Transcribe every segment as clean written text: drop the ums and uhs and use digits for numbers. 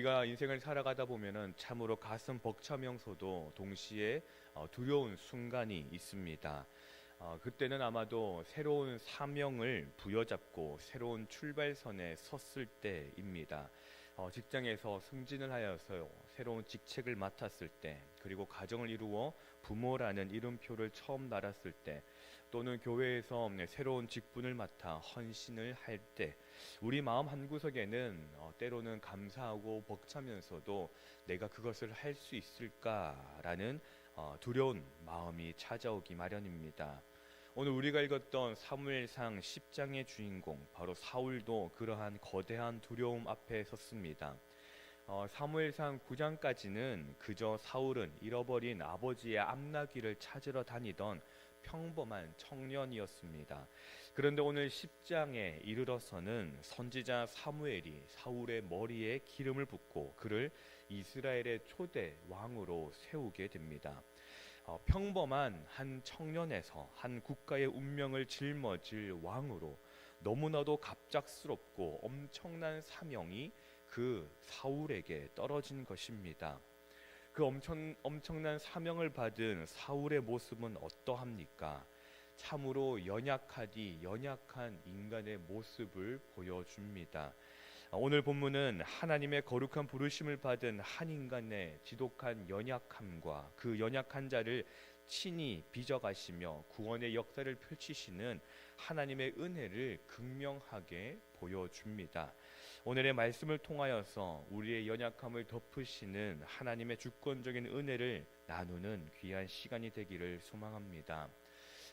우리가 인생을 살아가다 보면은 참으로 가슴 벅차면서도 동시에 두려운 순간이 있습니다. 그때는 아마도 새로운 사명을 부여잡고 새로운 출발선에 섰을 때입니다. 직장에서 승진을 하여서 새로운 직책을 맡았을 때, 그리고 가정을 이루어 부모라는 이름표를 처음 달았을 때, 또는 교회에서 새로운 직분을 맡아 헌신을 할 때, 우리 마음 한구석에는 때로는 감사하고 벅차면서도 내가 그것을 할 수 있을까라는 두려운 마음이 찾아오기 마련입니다. 오늘 우리가 읽었던 사무엘상 10장의 주인공 바로 사울도 그러한 거대한 두려움 앞에 섰습니다. 사무엘상 9장까지는 그저 사울은 잃어버린 아버지의 암나귀를 찾으러 다니던 평범한 청년이었습니다. 그런데 오늘 10장에 이르러서는 선지자 사무엘이 사울의 머리에 기름을 붓고 그를 이스라엘의 초대 왕으로 세우게 됩니다. 평범한 한 청년에서 한 국가의 운명을 짊어질 왕으로 너무나도 갑작스럽고 엄청난 사명이 그 사울에게 떨어진 것입니다. 그 엄청난 사명을 받은 사울의 모습은 어떠합니까? 참으로 연약하디 연약한 인간의 모습을 보여줍니다. 오늘 본문은 하나님의 거룩한 부르심을 받은 한 인간의 지독한 연약함과 그 연약한 자를 친히 빚어가시며 구원의 역사를 펼치시는 하나님의 은혜를 극명하게 보여줍니다. 오늘의 말씀을 통하여서 우리의 연약함을 덮으시는 하나님의 주권적인 은혜를 나누는 귀한 시간이 되기를 소망합니다.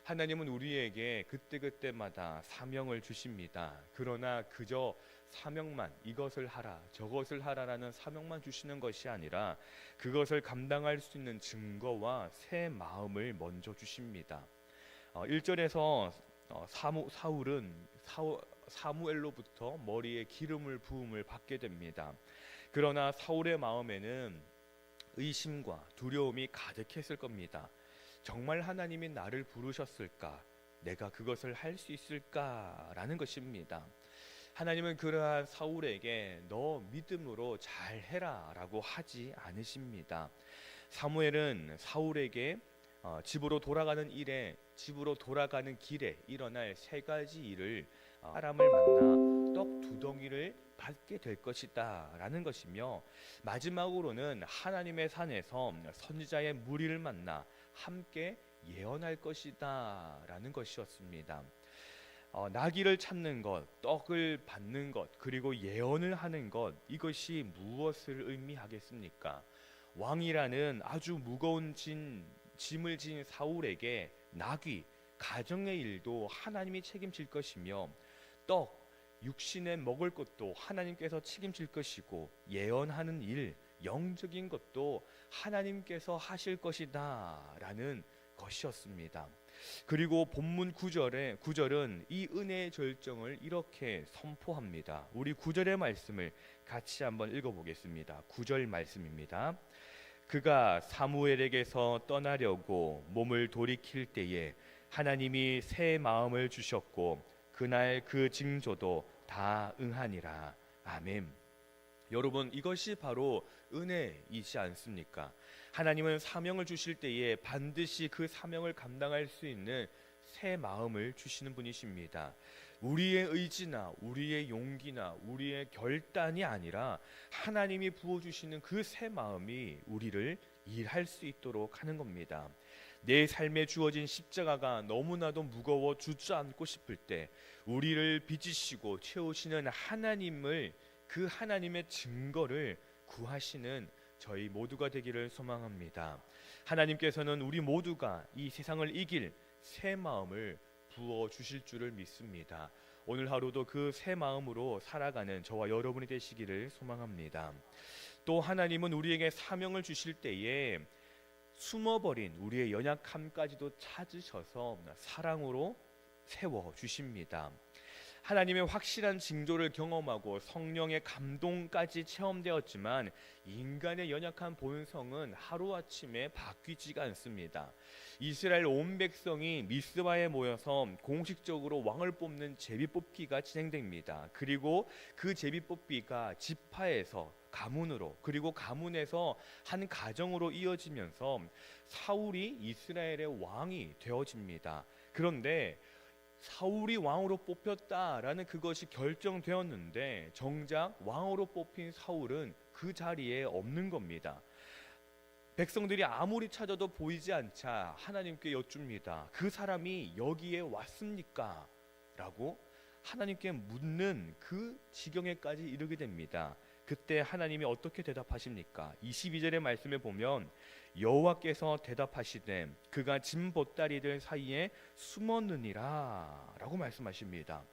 하나님은 우리에게 그때그때마다 사명을 주십니다. 그러나 그저 사명만, 이것을 하라 저것을 하라라는 사명만 주시는 것이 아니라 그것을 감당할 수 있는 증거와 새 마음을 먼저 주십니다. 1절에서 사울은 사무엘로부터 머리에 기름을 부음을 받게 됩니다. 그러나 사울의 마음에는 의심과 두려움이 가득했을 겁니다. 정말 하나님이 나를 부르셨을까? 내가 그것을 할 수 있을까라는 것입니다. 하나님은 그러한 사울에게 너 믿음으로 잘해라 라고 하지 않으십니다. 사무엘은 사울에게 집으로 돌아가는 길에 일어날 세 가지 일을 사람을 만나 떡 두 덩이를 받게 될 것이다 라는 것이며, 마지막으로는 하나님의 산에서 선지자의 무리를 만나 함께 예언할 것이다 라는 것이었습니다. 나귀를 찾는 것, 떡을 받는 것, 그리고 예언을 하는 것, 이것이 무엇을 의미하겠습니까? 왕이라는 아주 무거운 짐을 진 사울에게 나귀, 가정의 일도 하나님이 책임질 것이며, 떡, 육신에 먹을 것도 하나님께서 책임질 것이고, 예언하는 일, 영적인 것도 하나님께서 하실 것이다 라는 것이었습니다. 그리고 본문 9절은 이 은혜의 절정을 이렇게 선포합니다. 우리 9절의 말씀을 같이 한번 읽어보겠습니다. 9절 말씀입니다. 그가 사무엘에게서 떠나려고 몸을 돌이킬 때에 하나님이 새 마음을 주셨고 그날 그 징조도 다 응하니라. 아멘. 여러분, 이것이 바로 은혜이지 않습니까? 하나님은 사명을 주실 때에 반드시 그 사명을 감당할 수 있는 새 마음을 주시는 분이십니다. 우리의 의지나 우리의 용기나 우리의 결단이 아니라 하나님이 부어주시는 그 새 마음이 우리를 일할 수 있도록 하는 겁니다. 내 삶에 주어진 십자가가 너무나도 무거워 주저앉고 싶을 때 우리를 빚으시고 채우시는 하나님을, 그 하나님의 증거를 구하시는 저희 모두가 되기를 소망합니다. 하나님께서는 우리 모두가 이 세상을 이길 새 마음을 부어 주실 줄을 믿습니다. 오늘 하루도 그 새 마음으로 살아가는 저와 여러분이 되시기를 소망합니다. 또 하나님은 우리에게 사명을 주실 때에 숨어버린 우리의 연약함까지도 찾으셔서 사랑으로 세워 주십니다. 하나님의 확실한 징조를 경험하고 성령의 감동까지 체험되었지만 인간의 연약한 본성은 하루아침에 바뀌지가 않습니다. 이스라엘 온 백성이 미스바에 모여서 공식적으로 왕을 뽑는 제비뽑기가 진행됩니다. 그리고 그 제비뽑기가 지파에서 가문으로, 그리고 가문에서 한 가정으로 이어지면서 사울이 이스라엘의 왕이 되어집니다. 그런데 사울이 왕으로 뽑혔다라는 그것이 결정되었는데 정작 왕으로 뽑힌 사울은 그 자리에 없는 겁니다. 백성들이 아무리 찾아도 보이지 않자 하나님께 여쭙니다. 그 사람이 여기에 왔습니까? 라고 하나님께 묻는 그 지경에까지 이르게 됩니다. 그때 하나님이 어떻게 대답하십니까? 22절의 말씀에 보면 여호와께서 대답하시되 그가 짐 보따리들 사이에 숨었느니라 라고 말씀하십니다.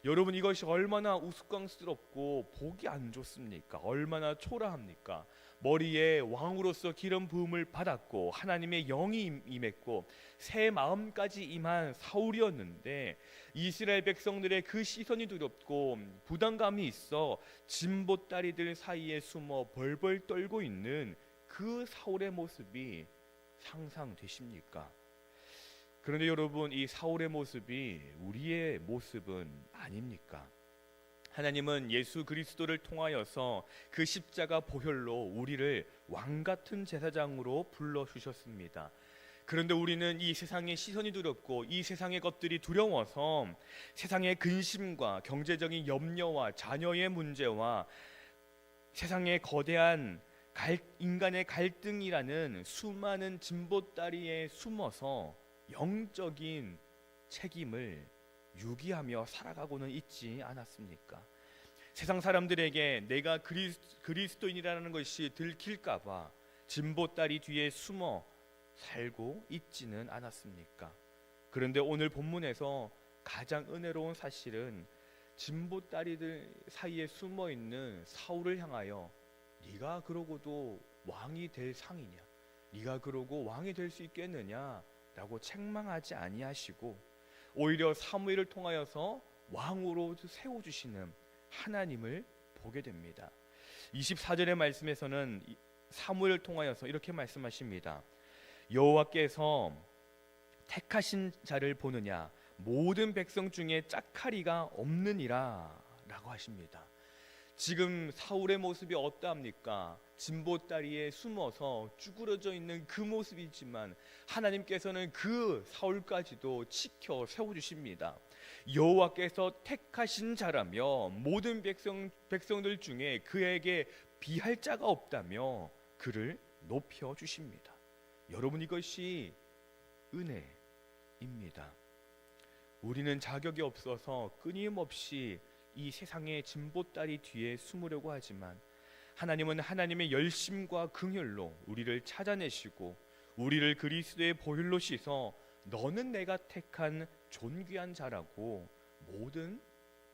여러분, 이것이 얼마나 우스꽝스럽고 보기 안 좋습니까? 얼마나 초라합니까? 머리에 왕으로서 기름 부음을 받았고 하나님의 영이 임했고 새 마음까지 임한 사울이었는데 이스라엘 백성들의 그 시선이 두렵고 부담감이 있어 진보따리들 사이에 숨어 벌벌 떨고 있는 그 사울의 모습이 상상되십니까? 그런데 여러분, 이 사울의 모습이 우리의 모습은 아닙니까? 하나님은 예수 그리스도를 통하여서 그 십자가 보혈로 우리를 왕같은 제사장으로 불러주셨습니다. 그런데 우리는 이 세상의 시선이 두렵고 이 세상의 것들이 두려워서 세상의 근심과 경제적인 염려와 자녀의 문제와 세상의 거대한 인간의 갈등이라는 수많은 진보다리에 숨어서 영적인 책임을 유기하며 살아가고는 있지 않았습니까? 세상 사람들에게 내가 그리스도인이라는 것이 들킬까봐 진보다리 뒤에 숨어 살고 있지는 않았습니까? 그런데 오늘 본문에서 가장 은혜로운 사실은 진보다리들 사이에 숨어있는 사울을 향하여 네가 그러고도 왕이 될 상이냐? 네가 그러고 왕이 될 수 있겠느냐? 라고 책망하지 아니하시고 오히려 사무엘을 통하여서 왕으로 세워주시는 하나님을 보게 됩니다. 24절의 말씀에서는 사무엘을 통하여서 이렇게 말씀하십니다. 여호와께서 택하신 자를 보느냐? 모든 백성 중에 짝하리가 없느니라 라고 하십니다. 지금 사울의 모습이 어떠합니까? 진보다리에 숨어서 쭈그러져 있는 그 모습이지만 하나님께서는 그 사울까지도 지켜 세워주십니다. 여호와께서 택하신 자라며 모든 백성들 중에 그에게 비할 자가 없다며 그를 높여주십니다. 여러분, 이것이 은혜입니다. 우리는 자격이 없어서 끊임없이 이 세상의 진보다리 뒤에 숨으려고 하지만 하나님은 하나님의 열심과 긍휼로 우리를 찾아내시고 우리를 그리스도의 보혈로 씻어 너는 내가 택한 존귀한 자라고 모든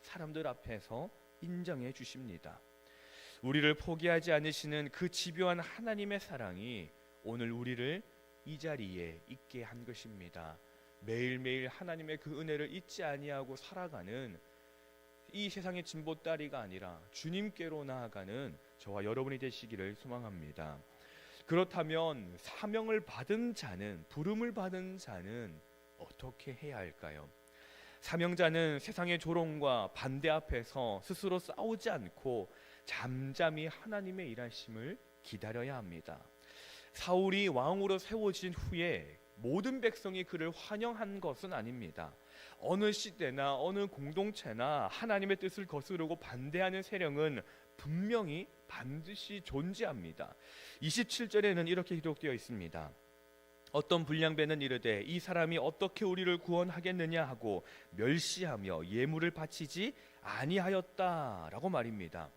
사람들 앞에서 인정해 주십니다. 우리를 포기하지 않으시는 그 집요한 하나님의 사랑이 오늘 우리를 이 자리에 있게 한 것입니다. 매일매일 하나님의 그 은혜를 잊지 아니하고 살아가는 이 세상의 진보다리가 아니라 주님께로 나아가는 저와 여러분이 되시기를 소망합니다. 그렇다면 사명을 받은 자는, 부름을 받은 자는 어떻게 해야 할까요? 사명자는 세상의 조롱과 반대 앞에서 스스로 싸우지 않고 잠잠히 하나님의 일하심을 기다려야 합니다. 사울이 왕으로 세워진 후에 모든 백성이 그를 환영한 것은 아닙니다. 어느 시대나 어느 공동체나 하나님의 뜻을 거스르고 반대하는 세력은 분명히 반드시 존재합니다. 27절에는 이렇게 기록되어 있습니다. 어떤 불량배는 이르되 이 사람이 어떻게 우리를 구원하겠느냐 하고 멸시하며 예물을 바치지 아니하였다라고 말입니다.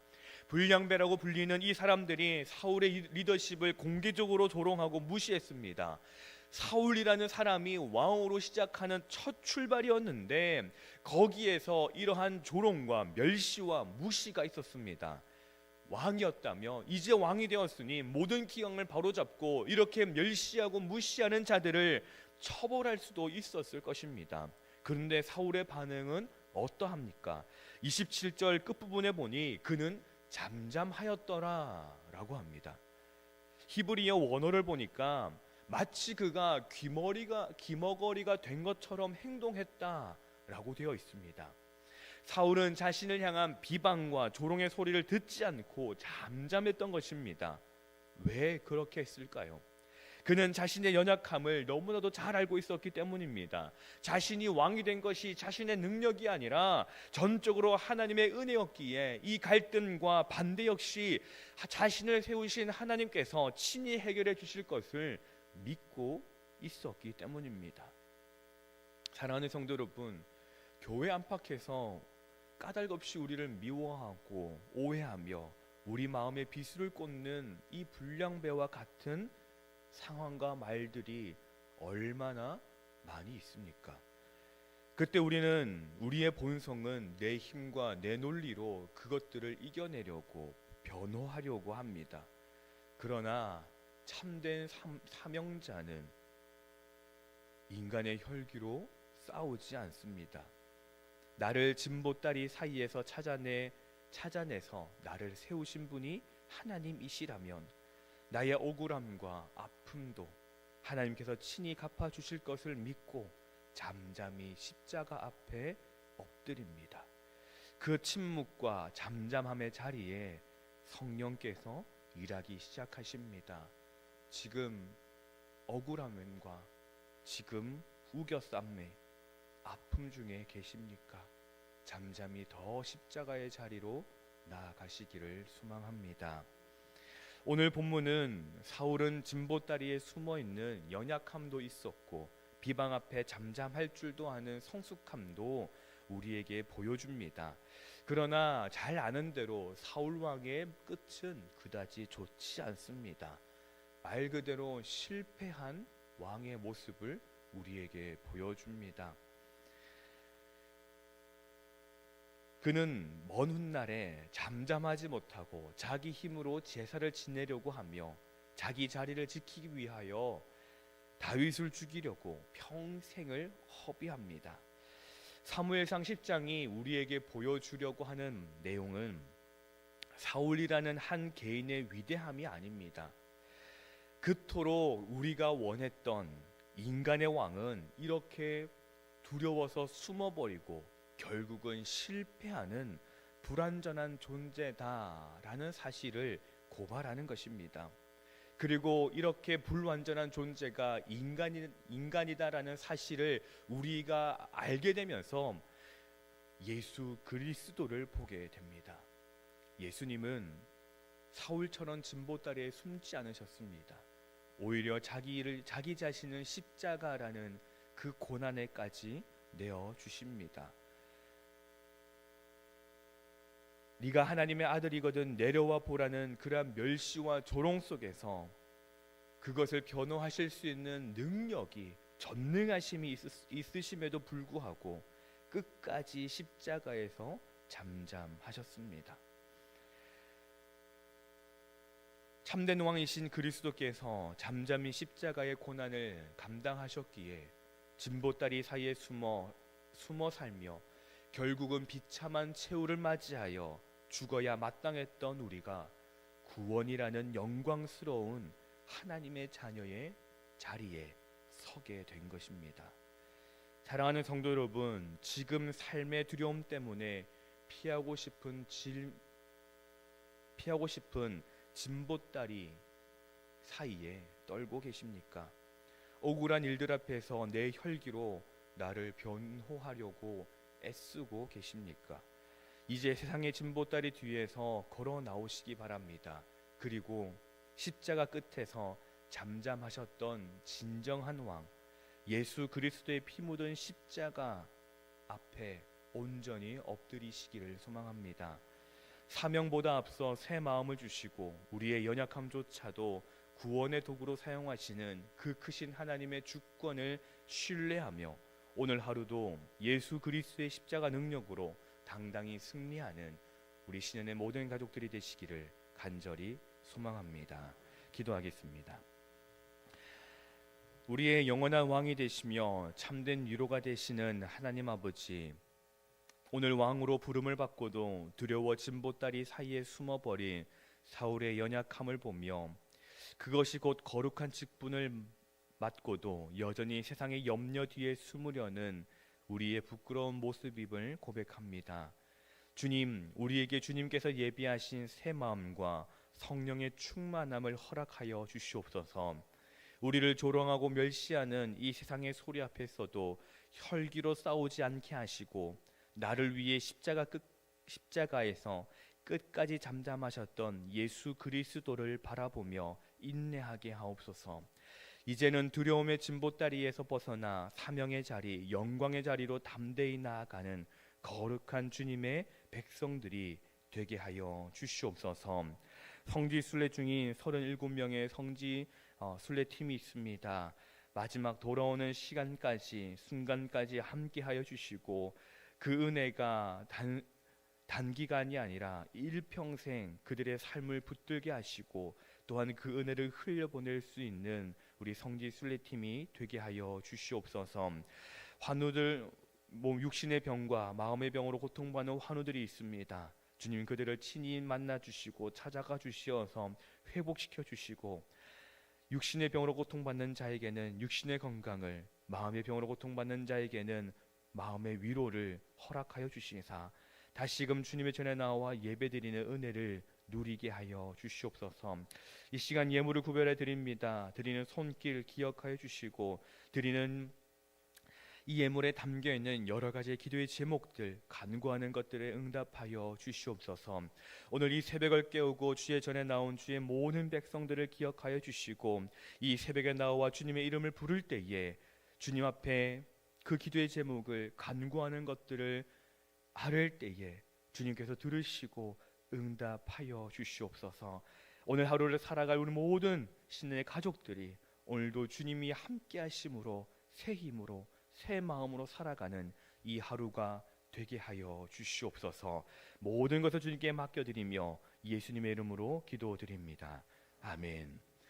불량배라고 불리는 이 사람들이 사울의 리더십을 공개적으로 조롱하고 무시했습니다. 사울이라는 사람이 왕으로 시작하는 첫 출발이었는데 거기에서 이러한 조롱과 멸시와 무시가 있었습니다. 왕이었다며 이제 왕이 되었으니 모든 기강을 바로잡고 이렇게 멸시하고 무시하는 자들을 처벌할 수도 있었을 것입니다. 그런데 사울의 반응은 어떠합니까? 27절 끝부분에 보니 그는 잠잠하였더라 라고 합니다. 히브리어 원어를 보니까 마치 그가 귀머거리가 된 것처럼 행동했다라고 되어 있습니다. 사울은 자신을 향한 비방과 조롱의 소리를 듣지 않고 잠잠했던 것입니다. 왜 그렇게 했을까요? 그는 자신의 연약함을 너무나도 잘 알고 있었기 때문입니다. 자신이 왕이 된 것이 자신의 능력이 아니라 전적으로 하나님의 은혜였기에 이 갈등과 반대 역시 자신을 세우신 하나님께서 친히 해결해 주실 것을 믿고 있었기 때문입니다. 사랑하는 성도 여러분, 교회 안팎에서 까닭없이 우리를 미워하고 오해하며 우리 마음에 비수를 꽂는 이 불량배와 같은 상황과 말들이 얼마나 많이 있습니까? 그때 우리는 우리의 본성은 내 힘과 내 논리로 그것들을 이겨내려고 변호하려고 합니다. 그러나 참된 사명자는 인간의 혈기로 싸우지 않습니다. 나를 진보다리 사이에서 찾아내서 나를 세우신 분이 하나님이시라면 나의 억울함과 아픔도 하나님께서 친히 갚아주실 것을 믿고 잠잠히 십자가 앞에 엎드립니다. 그 침묵과 잠잠함의 자리에 성령께서 일하기 시작하십니다. 지금 억울함과 지금 우겨쌈매 아픔 중에 계십니까? 잠잠히 더 십자가의 자리로 나아가시기를 소망합니다. 오늘 본문은 사울은 진보다리에 숨어있는 연약함도 있었고 비방 앞에 잠잠할 줄도 아는 성숙함도 우리에게 보여줍니다. 그러나 잘 아는 대로 사울 왕의 끝은 그다지 좋지 않습니다. 말 그대로 실패한 왕의 모습을 우리에게 보여줍니다. 그는 먼 훗날에 잠잠하지 못하고 자기 힘으로 제사를 지내려고 하며 자기 자리를 지키기 위하여 다윗을 죽이려고 평생을 허비합니다. 사무엘상 10장이 우리에게 보여주려고 하는 내용은 사울이라는 한 개인의 위대함이 아닙니다. 그토록 우리가 원했던 인간의 왕은 이렇게 두려워서 숨어버리고 결국은 실패하는 불완전한 존재다라는 사실을 고발하는 것입니다. 그리고 이렇게 불완전한 존재가 인간이다라는 사실을 우리가 알게 되면서 예수 그리스도를 보게 됩니다. 예수님은 사울처럼 진보다리에 숨지 않으셨습니다. 오히려 자기 자신을 십자가라는 그 고난에까지 내어 주십니다. 네가 하나님의 아들이거든 내려와 보라는 그러한 멸시와 조롱 속에서 그것을 변호하실 수 있는 능력이 전능하심이 있으심에도 불구하고 끝까지 십자가에서 잠잠하셨습니다. 참된 왕이신 그리스도께서 잠잠히 십자가의 고난을 감당하셨기에 진보다리 사이에 숨어 살며 결국은 비참한 최후를 맞이하여 죽어야 마땅했던 우리가 구원이라는 영광스러운 하나님의 자녀의 자리에 서게 된 것입니다. 사랑하는 성도 여러분, 지금 삶의 두려움 때문에 피하고 싶은 진보다리 사이에 떨고 계십니까? 억울한 일들 앞에서 내 혈기로 나를 변호하려고 애쓰고 계십니까? 이제 세상의 진보다리 뒤에서 걸어 나오시기 바랍니다. 그리고 십자가 끝에서 잠잠하셨던 진정한 왕 예수 그리스도의 피 묻은 십자가 앞에 온전히 엎드리시기를 소망합니다. 사명보다 앞서 새 마음을 주시고 우리의 연약함조차도 구원의 도구로 사용하시는 그 크신 하나님의 주권을 신뢰하며 오늘 하루도 예수 그리스도의 십자가 능력으로 당당히 승리하는 우리 신현의 모든 가족들이 되시기를 간절히 소망합니다. 기도하겠습니다. 우리의 영원한 왕이 되시며 참된 위로가 되시는 하나님 아버지, 오늘 왕으로 부름을 받고도 두려워 진보다리 사이에 숨어버린 사울의 연약함을 보며 그것이 곧 거룩한 직분을 맡고도 여전히 세상의 염려 뒤에 숨으려는 우리의 부끄러운 모습임을 고백합니다. 주님, 우리에게 주님께서 예비하신 새 마음과 성령의 충만함을 허락하여 주시옵소서. 우리를 조롱하고 멸시하는 이 세상의 소리 앞에서도 혈기로 싸우지 않게 하시고, 나를 위해 십자가에서 끝까지 잠잠하셨던 예수 그리스도를 바라보며 인내하게 하옵소서. 이제는 두려움의 진보다리에서 벗어나 사명의 자리, 영광의 자리로 담대히 나아가는 거룩한 주님의 백성들이 되게 하여 주시옵소서. 성지 순례 중인 37명의 성지 순례팀이 있습니다. 마지막 돌아오는 시간까지, 순간까지 함께하여 주시고, 그 은혜가 단기간이 아니라 일평생 그들의 삶을 붙들게 하시고, 또한 그 은혜를 흘려보낼 수 있는 우리 성지 순례팀이 되게 하여 주시옵소서. 환우들, 육신의 병과 마음의 병으로 고통받는 환우들이 있습니다. 주님, 그들을 친히 만나 주시고 찾아가 주시어서 회복시켜 주시고, 육신의 병으로 고통받는 자에게는 육신의 건강을, 마음의 병으로 고통받는 자에게는 마음의 위로를 허락하여 주시사 다시금 주님의 전에 나와 예배드리는 은혜를 누리게 하여 주시옵소서. 이 시간 예물을 구별해 드립니다. 드리는 손길 기억하여 주시고, 드리는 이 예물에 담겨있는 여러 가지 기도의 제목들, 간구하는 것들에 응답하여 주시옵소서. 오늘 이 새벽을 깨우고 주의 전에 나온 주의 모든 백성들을 기억하여 주시고, 이 새벽에 나와 주님의 이름을 부를 때에 주님 앞에 그 기도의 제목을, 간구하는 것들을 아뢰을 때에 주님께서 들으시고 응답하여 주시옵소서. 오늘 하루를 살아갈 우리 모든 신의 가족들이 오늘도 주님이 함께 하심으로 새 힘으로 새 마음으로 살아가는 이 하루가 되게 하여 주시옵소서. 모든 것을 주님께 맡겨드리며 예수님의 이름으로 기도드립니다. 아멘.